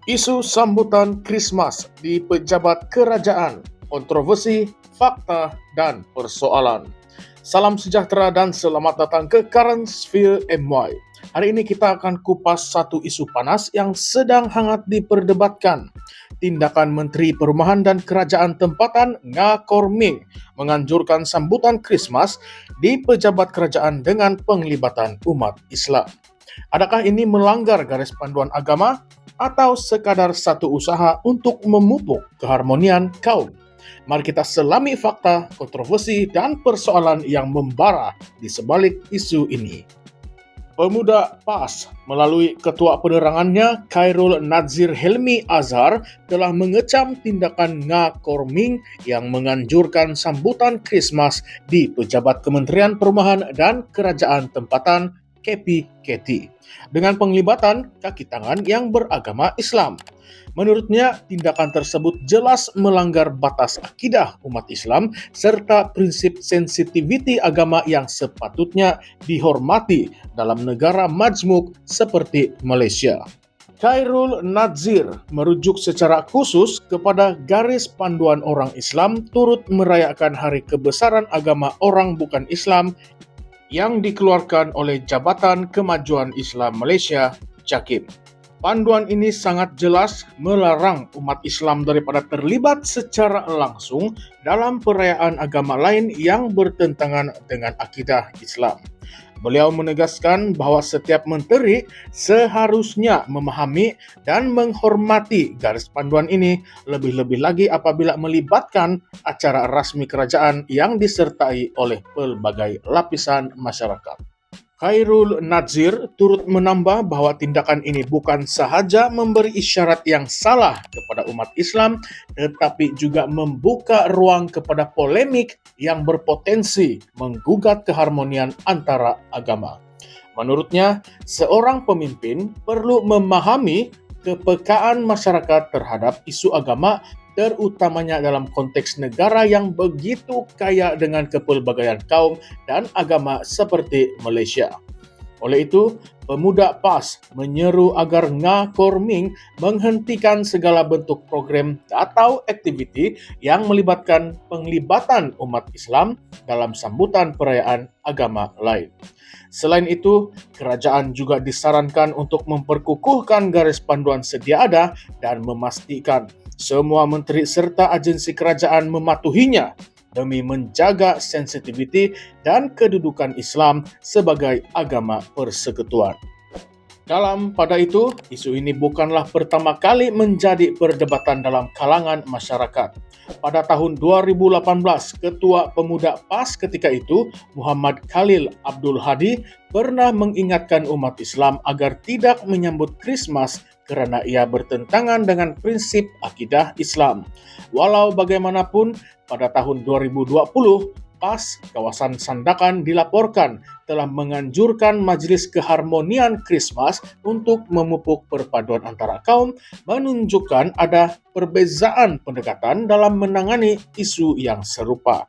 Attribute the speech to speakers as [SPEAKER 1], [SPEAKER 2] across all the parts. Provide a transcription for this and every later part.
[SPEAKER 1] Isu sambutan Krismas di pejabat kerajaan, kontroversi, fakta, dan persoalan. Salam sejahtera dan selamat datang ke Currentsphere MY. Hari ini kita akan kupas satu isu panas yang sedang hangat diperdebatkan. Tindakan Menteri Perumahan dan Kerajaan Tempatan Nga Korming menganjurkan sambutan Krismas di pejabat kerajaan dengan penglibatan umat Islam. Adakah ini melanggar garis panduan agama atau sekadar satu usaha untuk memupuk keharmonian kaum? Mari kita selami fakta, kontroversi, dan persoalan yang membara di sebalik isu ini. Pemuda PAS melalui ketua penerangannya Khairul Nadzir Helmi Azhar telah mengecam tindakan Nga Korming yang menganjurkan sambutan Krismas di pejabat Kementerian Perumahan dan Kerajaan Tempatan KPKT dengan penglibatan kaki tangan yang beragama Islam. Menurutnya, tindakan tersebut jelas melanggar batas akidah umat Islam serta prinsip sensitiviti agama yang sepatutnya dihormati dalam negara majmuk seperti Malaysia. Khairul Nadzir merujuk secara khusus kepada garis panduan orang Islam turut merayakan Hari Kebesaran Agama Orang Bukan Islam yang dikeluarkan oleh Jabatan Kemajuan Islam Malaysia, JAKIM. Panduan ini sangat jelas melarang umat Islam daripada terlibat secara langsung dalam perayaan agama lain yang bertentangan dengan akidah Islam. Beliau menegaskan bahawa setiap menteri seharusnya memahami dan menghormati garis panduan ini, lebih-lebih lagi apabila melibatkan acara rasmi kerajaan yang disertai oleh pelbagai lapisan masyarakat. Khairul Nadzir turut menambah bahawa tindakan ini bukan sahaja memberi isyarat yang salah kepada umat Islam, tetapi juga membuka ruang kepada polemik yang berpotensi menggugat keharmonian antara agama. Menurutnya, seorang pemimpin perlu memahami kepekaan masyarakat terhadap isu agama, terutamanya dalam konteks negara yang begitu kaya dengan kepelbagaian kaum dan agama seperti Malaysia. Oleh itu, pemuda PAS menyeru agar Nga Korming menghentikan segala bentuk program atau aktiviti yang melibatkan penglibatan umat Islam dalam sambutan perayaan agama lain. Selain itu, kerajaan juga disarankan untuk memperkukuhkan garis panduan sedia ada dan memastikan semua menteri serta agensi kerajaan mematuhinya demi menjaga sensitiviti dan kedudukan Islam sebagai agama persekutuan. Pada itu, isu ini bukanlah pertama kali menjadi perdebatan dalam kalangan masyarakat. Pada tahun 2018, Ketua Pemuda PAS ketika itu, Muhammad Khalil Abdul Hadi, pernah mengingatkan umat Islam agar tidak menyambut Krismas kerana ia bertentangan dengan prinsip akidah Islam. Walau bagaimanapun, pada tahun 2020, PAS kawasan Sandakan dilaporkan telah menganjurkan Majlis Keharmonian Krismas untuk memupuk perpaduan antara kaum, menunjukkan ada perbezaan pendekatan dalam menangani isu yang serupa.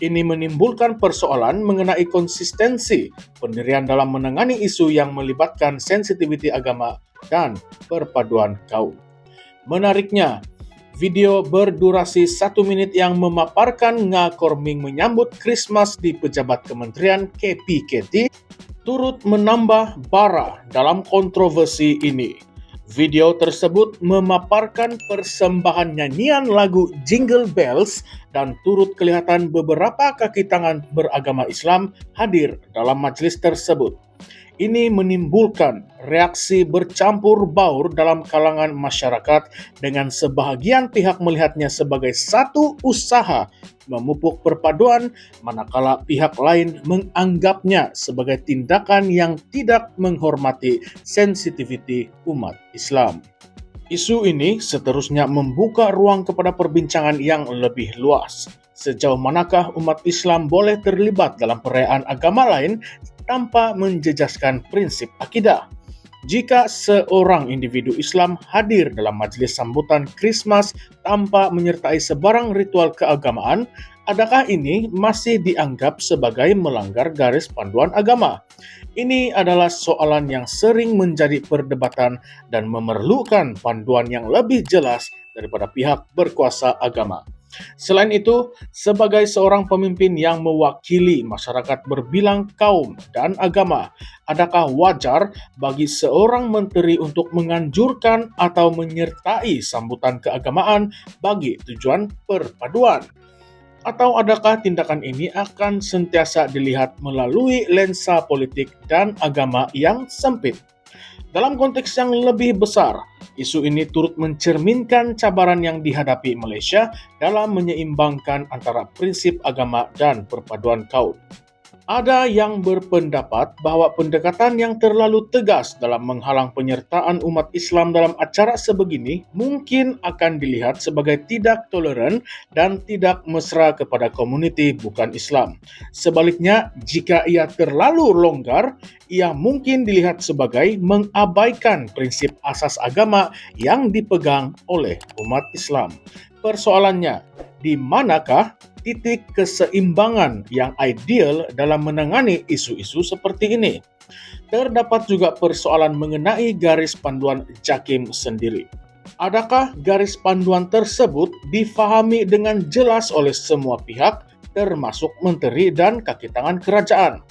[SPEAKER 1] Ini menimbulkan persoalan mengenai konsistensi pendirian dalam menangani isu yang melibatkan sensitiviti agama dan perpaduan kaum. Menariknya, video berdurasi 1 menit yang memaparkan Nga Korming menyambut Krismas di pejabat kementerian KPKT turut menambah bara dalam kontroversi ini. Video tersebut memaparkan persembahan nyanyian lagu Jingle Bells dan turut kelihatan beberapa kaki tangan beragama Islam hadir dalam majlis tersebut. Ini menimbulkan reaksi bercampur baur dalam kalangan masyarakat dengan sebahagian pihak melihatnya sebagai satu usaha memupuk perpaduan, manakala pihak lain menganggapnya sebagai tindakan yang tidak menghormati sensitiviti umat Islam. Isu ini seterusnya membuka ruang kepada perbincangan yang lebih luas. Sejauh manakah umat Islam boleh terlibat dalam perayaan agama lain tanpa menjejaskan prinsip akidah? Jika seorang individu Islam hadir dalam majlis sambutan Krismas tanpa menyertai sebarang ritual keagamaan, Adakah ini masih dianggap sebagai melanggar garis panduan agama? Ini adalah soalan yang sering menjadi perdebatan dan memerlukan panduan yang lebih jelas daripada pihak berkuasa agama. Selain itu, sebagai seorang pemimpin yang mewakili masyarakat berbilang kaum dan agama, adakah wajar bagi seorang menteri untuk menganjurkan atau menyertai sambutan keagamaan bagi tujuan perpaduan? Atau adakah tindakan ini akan sentiasa dilihat melalui lensa politik dan agama yang sempit? Dalam konteks yang lebih besar, isu ini turut mencerminkan cabaran yang dihadapi Malaysia dalam menyeimbangkan antara prinsip agama dan perpaduan kaum. Ada yang berpendapat bahwa pendekatan yang terlalu tegas dalam menghalang penyertaan umat Islam dalam acara sebegini mungkin akan dilihat sebagai tidak toleran dan tidak mesra kepada komuniti bukan Islam. Sebaliknya, jika ia terlalu longgar, ia mungkin dilihat sebagai mengabaikan prinsip asas agama yang dipegang oleh umat Islam. Persoalannya, di manakah titik keseimbangan yang ideal dalam menangani isu-isu seperti ini? Terdapat juga persoalan mengenai garis panduan JAKIM sendiri. Adakah garis panduan tersebut difahami dengan jelas oleh semua pihak, termasuk menteri dan kaki tangan kerajaan?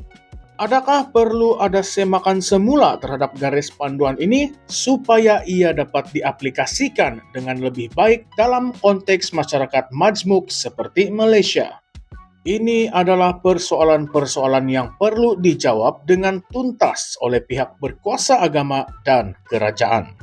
[SPEAKER 1] Adakah perlu ada semakan semula terhadap garis panduan ini supaya ia dapat diaplikasikan dengan lebih baik dalam konteks masyarakat majmuk seperti Malaysia? Ini adalah persoalan-persoalan yang perlu dijawab dengan tuntas oleh pihak berkuasa agama dan kerajaan.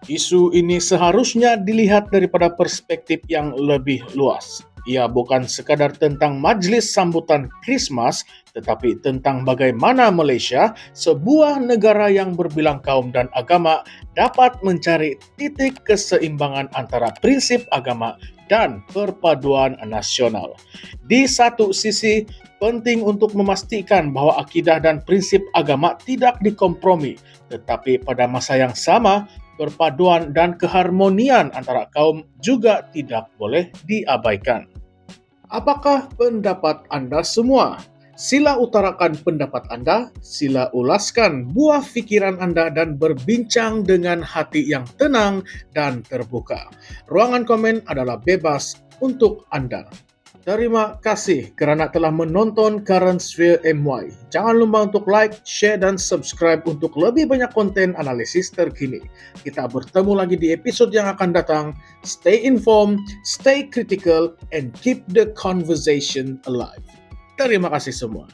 [SPEAKER 1] Isu ini seharusnya dilihat daripada perspektif yang lebih luas. Ia bukan sekadar tentang majlis sambutan Krismas, tetapi tentang bagaimana Malaysia, sebuah negara yang berbilang kaum dan agama, dapat mencari titik keseimbangan antara prinsip agama dan perpaduan nasional. Di satu sisi, penting untuk memastikan bahwa akidah dan prinsip agama tidak dikompromi, tetapi pada masa yang sama, perpaduan dan keharmonian antara kaum juga tidak boleh diabaikan. Apakah pendapat Anda semua? Sila utarakan pendapat Anda, sila ulaskan buah fikiran Anda dan berbincang dengan hati yang tenang dan terbuka. Ruangan komen adalah bebas untuk Anda. Terima kasih kerana telah menonton Current Sphere MY. Jangan lupa untuk like, share, dan subscribe untuk lebih banyak konten analisis terkini. Kita bertemu lagi di episod yang akan datang. Stay informed, stay critical, and keep the conversation alive. Terima kasih semua.